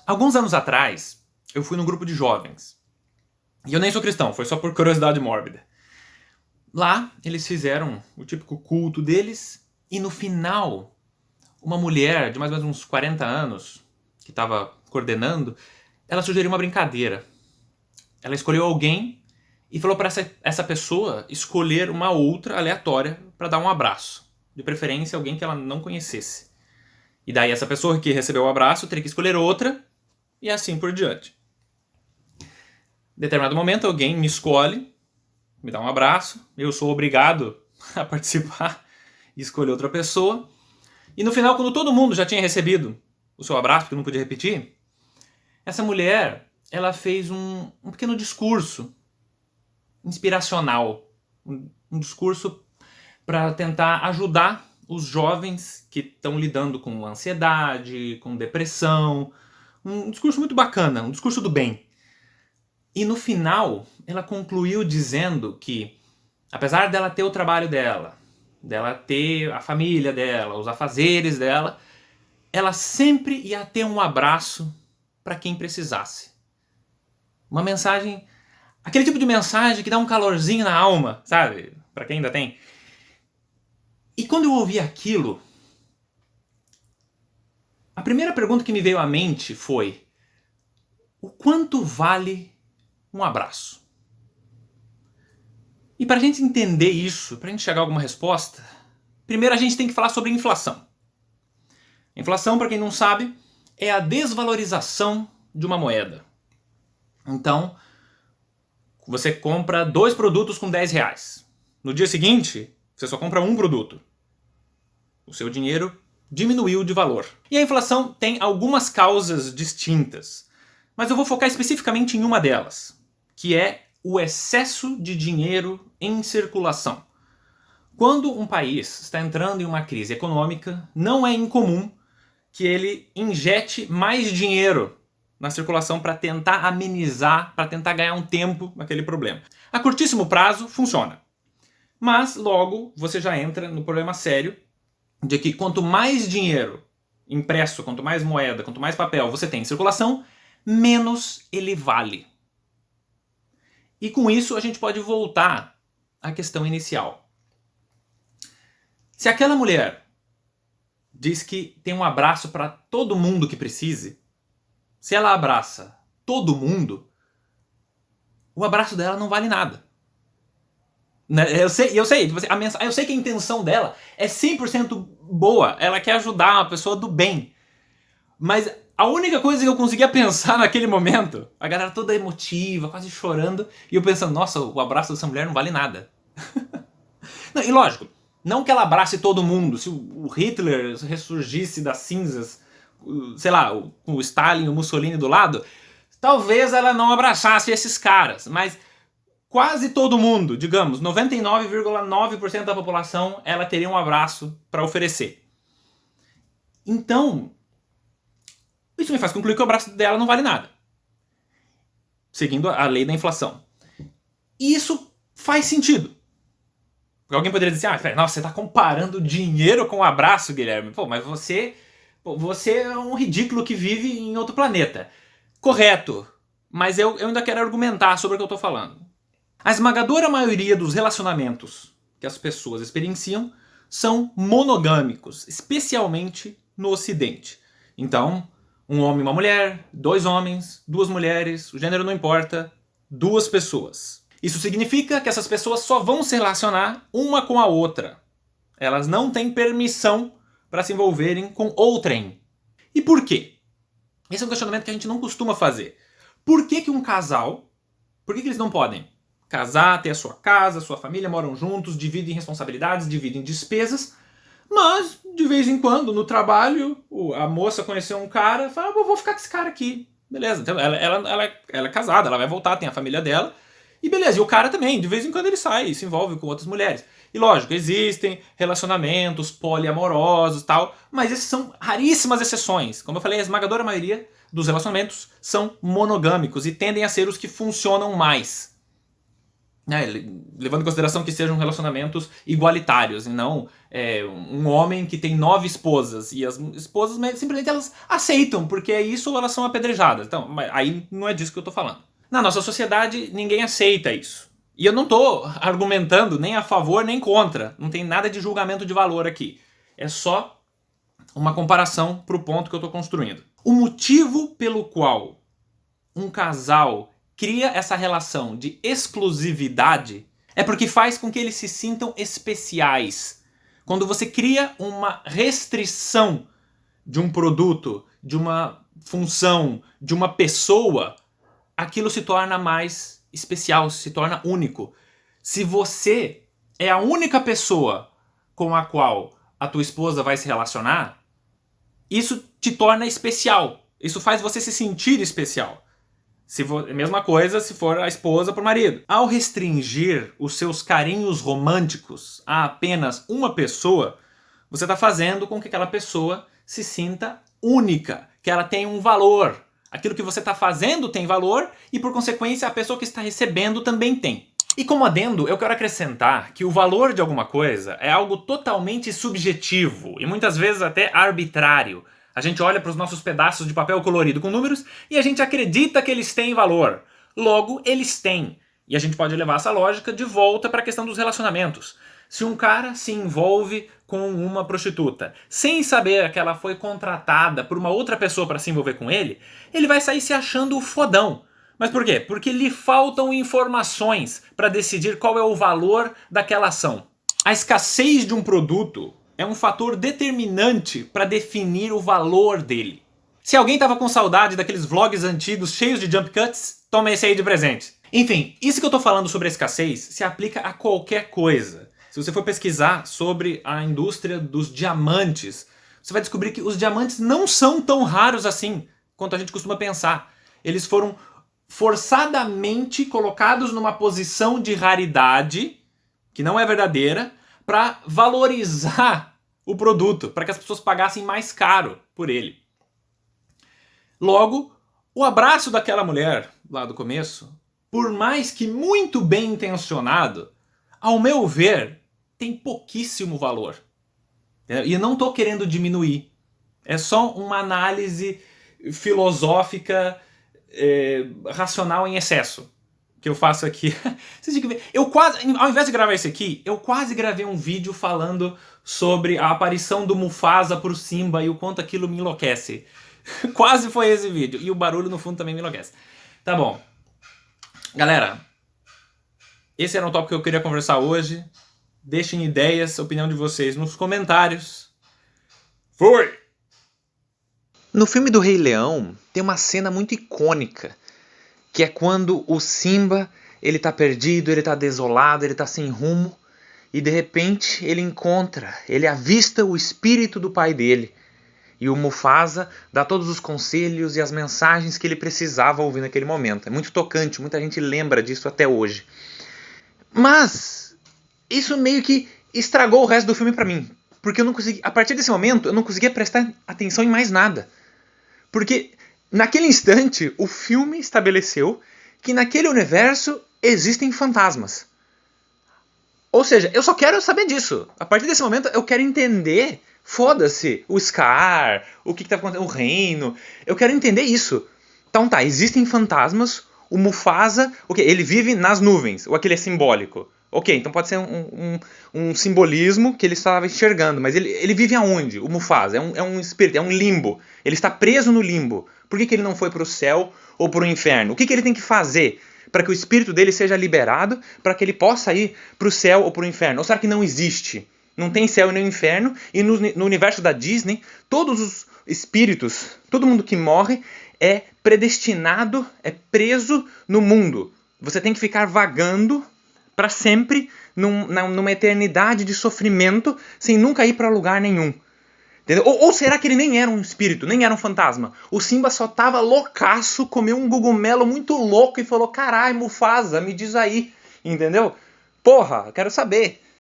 Alguns anos atrás, eu fui num grupo de jovens. E eu nem sou cristão, foi só por curiosidade mórbida. Lá, eles fizeram o típico culto deles, e no final, uma mulher de mais ou menos uns 40 anos, que estava coordenando, ela sugeriu uma brincadeira. Ela escolheu alguém e falou para essa pessoa escolher uma outra aleatória para dar um abraço. De preferência, alguém que ela não conhecesse. E daí essa pessoa que recebeu o abraço teria que escolher outra, e assim por diante. Em determinado momento, alguém me escolhe, me dá um abraço, eu sou obrigado a participar e escolher outra pessoa. E no final, quando todo mundo já tinha recebido o seu abraço, porque não podia repetir, essa mulher, ela fez um pequeno discurso inspiracional, um discurso para tentar ajudar os jovens que estão lidando com ansiedade, com depressão, um discurso muito bacana, um discurso do bem. E no final, ela concluiu dizendo que, apesar dela ter o trabalho dela ter a família dela, os afazeres dela, ela sempre ia ter um abraço para quem precisasse. Uma mensagem, aquele tipo de mensagem que dá um calorzinho na alma, sabe? Para quem ainda tem. E quando eu ouvi aquilo, a primeira pergunta que me veio à mente foi: o quanto vale um abraço? E para a gente entender isso, para a gente chegar a alguma resposta, primeiro a gente tem que falar sobre inflação. Inflação, para quem não sabe, é a desvalorização de uma moeda. Então, você compra 2 produtos com 10 reais. No dia seguinte, você só compra um produto. O seu dinheiro diminuiu de valor. E a inflação tem algumas causas distintas, mas eu vou focar especificamente em uma delas, que é o excesso de dinheiro em circulação. Quando um país está entrando em uma crise econômica, não é incomum que ele injete mais dinheiro na circulação para tentar amenizar, para tentar ganhar um tempo naquele problema. A curtíssimo prazo funciona, mas logo você já entra no problema sério de que quanto mais dinheiro impresso, quanto mais moeda, quanto mais papel você tem em circulação, menos ele vale. E com isso a gente pode voltar à questão inicial. Se aquela mulher diz que tem um abraço para todo mundo que precise, se ela abraça todo mundo, o abraço dela não vale nada. Eu sei eu sei que a intenção dela é 100% boa, ela quer ajudar uma pessoa do bem. Mas a única coisa que eu conseguia pensar naquele momento, a galera toda emotiva, quase chorando, e eu pensando, nossa, o abraço dessa mulher não vale nada. Não, e lógico, não que ela abrace todo mundo, se o Hitler ressurgisse das cinzas, sei lá, com o Stalin, o Mussolini do lado, talvez ela não abraçasse esses caras, mas quase todo mundo, digamos, 99,9% da população, ela teria um abraço para oferecer. Então, isso me faz concluir que o abraço dela não vale nada, seguindo a lei da inflação. E isso faz sentido. Porque alguém poderia dizer assim, nossa, você está comparando dinheiro com um abraço, Guilherme. Pô, mas você é um ridículo que vive em outro planeta. Correto, mas eu ainda quero argumentar sobre o que eu estou falando. A esmagadora maioria dos relacionamentos que as pessoas experienciam são monogâmicos, especialmente no Ocidente. Então, um homem e uma mulher, 2 homens, 2 mulheres, o gênero não importa, 2 pessoas. Isso significa que essas pessoas só vão se relacionar uma com a outra. Elas não têm permissão para se envolverem com outrem. E por quê? Esse é um questionamento que a gente não costuma fazer. Por que um casal, por que eles não podem casar, ter a sua casa, a sua família, moram juntos, dividem responsabilidades, dividem despesas, mas de vez em quando no trabalho a moça conheceu um cara e fala, vou ficar com esse cara aqui. Beleza, então ela é casada, ela vai voltar, tem a família dela. E beleza, e o cara também, de vez em quando ele sai e se envolve com outras mulheres. E lógico, existem relacionamentos poliamorosos e tal, mas esses são raríssimas exceções. Como eu falei, a esmagadora maioria dos relacionamentos são monogâmicos e tendem a ser os que funcionam mais. né, levando em consideração que sejam relacionamentos igualitários, e não um homem que tem 9 esposas, e as esposas simplesmente elas aceitam, porque é isso ou elas são apedrejadas. Então, aí não é disso que eu tô falando. Na nossa sociedade, ninguém aceita isso. E eu não tô argumentando nem a favor nem contra, não tem nada de julgamento de valor aqui. É só uma comparação pro ponto que eu tô construindo. O motivo pelo qual um casal cria essa relação de exclusividade é porque faz com que eles se sintam especiais. Quando você cria uma restrição de um produto, de uma função, de uma pessoa, aquilo se torna mais especial, se torna único. Se você é a única pessoa com a qual a tua esposa vai se relacionar, isso te torna especial. Isso faz você se sentir especial. Mesma coisa se for a esposa pro marido. Ao restringir os seus carinhos românticos a apenas uma pessoa, você está fazendo com que aquela pessoa se sinta única, que ela tenha um valor. Aquilo que você está fazendo tem valor e, por consequência, a pessoa que está recebendo também tem. E como adendo, eu quero acrescentar que o valor de alguma coisa é algo totalmente subjetivo e muitas vezes até arbitrário. A gente olha para os nossos pedaços de papel colorido com números e a gente acredita que eles têm valor. Logo, eles têm. E a gente pode levar essa lógica de volta para a questão dos relacionamentos. Se um cara se envolve com uma prostituta sem saber que ela foi contratada por uma outra pessoa para se envolver com ele, ele vai sair se achando o fodão. Mas por quê? Porque lhe faltam informações para decidir qual é o valor daquela ação. A escassez de um produto é um fator determinante para definir o valor dele. Se alguém estava com saudade daqueles vlogs antigos cheios de jump cuts, toma esse aí de presente. Enfim, isso que eu estou falando sobre a escassez se aplica a qualquer coisa. Se você for pesquisar sobre a indústria dos diamantes, você vai descobrir que os diamantes não são tão raros assim quanto a gente costuma pensar. Eles foram forçadamente colocados numa posição de raridade, que não é verdadeira, para valorizar o produto, para que as pessoas pagassem mais caro por ele. Logo, o abraço daquela mulher lá do começo, por mais que muito bem intencionado, ao meu ver, tem pouquíssimo valor. E eu não estou querendo diminuir. É só uma análise filosófica, racional em excesso que eu faço aqui. Vocês têm que ver. Ao invés de gravar esse aqui, eu quase gravei um vídeo falando sobre a aparição do Mufasa pro Simba e o quanto aquilo me enlouquece. Quase foi esse vídeo. E o barulho no fundo também me enlouquece. Tá bom. Galera, esse era um tópico que eu queria conversar hoje. Deixem ideias, a opinião de vocês nos comentários. Fui! No filme do Rei Leão, tem uma cena muito icônica, que é quando o Simba, ele tá perdido, ele tá desolado, ele tá sem rumo, e de repente ele avista o espírito do pai dele. E o Mufasa dá todos os conselhos e as mensagens que ele precisava ouvir naquele momento. É muito tocante, muita gente lembra disso até hoje. Mas isso meio que estragou o resto do filme pra mim. Porque eu não consegui, a partir desse momento, eu não conseguia prestar atenção em mais nada. Porque naquele instante, o filme estabeleceu que naquele universo existem fantasmas. Ou seja, eu só quero saber disso. A partir desse momento, eu quero entender, foda-se, o Scar, o que tá acontecendo, o reino. Eu quero entender isso. Então tá, existem fantasmas, o Mufasa, ele vive nas nuvens, ou aquele é simbólico. Ok, então pode ser um simbolismo que ele estava enxergando, mas ele vive aonde? O Mufasa é um espírito, é um limbo. Ele está preso no limbo. Por que ele não foi para o céu ou para o inferno? O que ele tem que fazer para que o espírito dele seja liberado, para que ele possa ir para o céu ou para o inferno? Ou será que não existe? Não tem céu e nem inferno, e no universo da Disney, todos os espíritos, todo mundo que morre é predestinado, é preso no mundo. Você tem que ficar vagando para sempre numa eternidade de sofrimento sem nunca ir para lugar nenhum. Entendeu? Ou será que ele nem era um espírito, nem era um fantasma? O Simba só tava loucaço, comeu um cogumelo muito louco e falou: carai, Mufasa, me diz aí. Entendeu? Porra, quero saber.